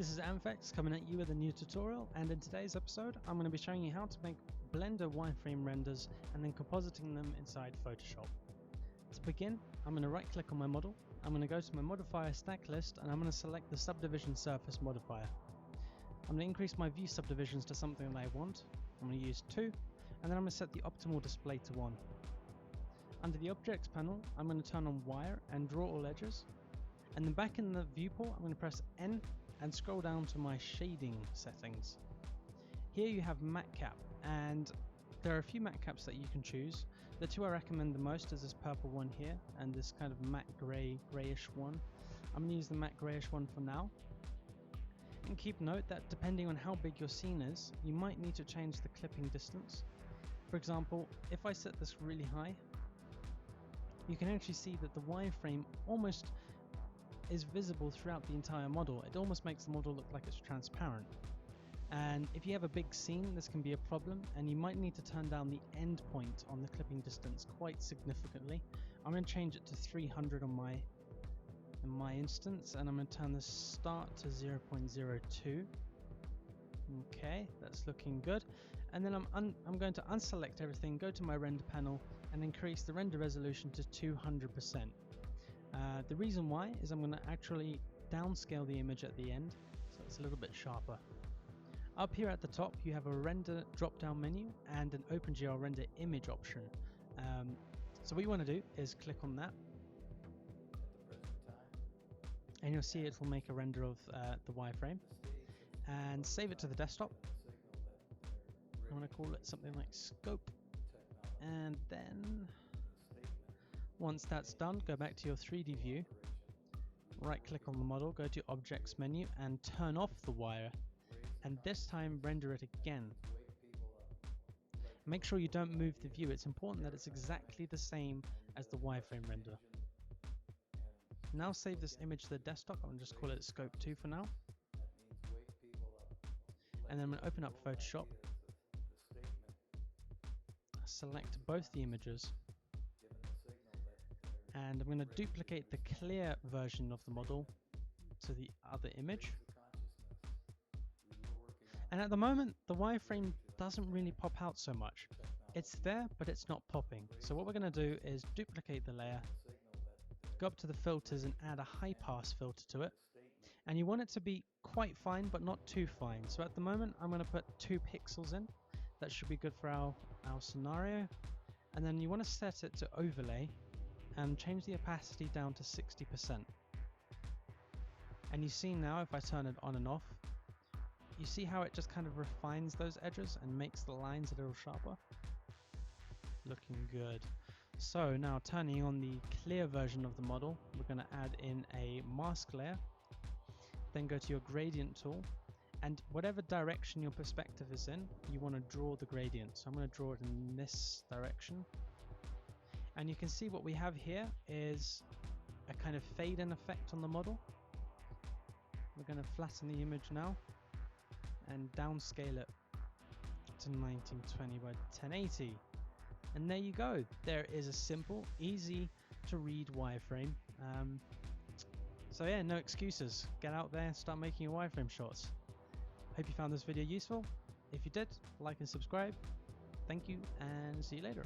This is Amfex coming at you with a new tutorial, and in today's episode I'm going to be showing you how to make Blender wireframe renders and then compositing them inside Photoshop. To begin, I'm going to right click on my model, I'm going to go to my modifier stack list and I'm going to select the subdivision surface modifier. I'm going to increase my view subdivisions to something that I want. I'm going to use 2 and then I'm going to set the optimal display to 1. Under the objects panel I'm going to turn on wire and draw all edges, and then back in the viewport I'm going to press N and scroll down to my shading settings. Here you have matte cap, and there are a few matte caps that you can choose. The two I recommend the most is this purple one here and this kind of matte greyish one. I'm going to use the matte greyish one for now. And keep note that depending on how big your scene is, you might need to change the clipping distance. For example, if I set this really high, you can actually see that the wireframe almost is visible throughout the entire model. It almost makes the model look like it's transparent. And if you have a big scene, this can be a problem, and you might need to turn down the end point on the clipping distance quite significantly. I'm going to change it to 300 in my instance, and I'm going to turn the start to 0.02. Okay, that's looking good. And then I'm going to unselect everything, go to my render panel and increase the render resolution to 200%. The reason why is I'm going to actually downscale the image at the end so it's a little bit sharper. Up here at the top you have a render drop down menu and an OpenGL render image option. So what you want to do is click on that and you'll see it will make a render of the wireframe, and save it to the desktop. I want to call it something like scope, and then once that's done, go back to your 3D view, right click on the model, go to objects menu and turn off the wire, and this time render it again. Make sure you don't move the view. It's important that it's exactly the same as the wireframe render. Now save this image to the desktop. I'll just call it scope 2 for now. And then I'm going to open up Photoshop, select both the images, and I'm going to duplicate the clear version of the model to the other image. And at the moment the wireframe doesn't really pop out so much. It's there, but it's not popping. So what we're going to do is duplicate the layer, go up to the filters and add a high pass filter to it. And you want it to be quite fine but not too fine. So at the moment I'm going to put 2 pixels in. That should be good for our scenario. And then you want to set it to overlay and change the opacity down to 60%. And you see now, if I turn it on and off, you see how it just kind of refines those edges and makes the lines a little sharper. Looking good. So now turning on the clear version of the model, we're going to add in a mask layer, then go to your gradient tool, and whatever direction your perspective is in, you want to draw the gradient. So I'm going to draw it in this direction. And you can see what we have here is a kind of fade in effect on the model. We're going to flatten the image now and downscale it to 1920 by 1080. And there you go. There is a simple, easy to read wireframe. So yeah, no excuses. Get out there and start making your wireframe shots. Hope you found this video useful. If you did, like and subscribe. Thank you and see you later.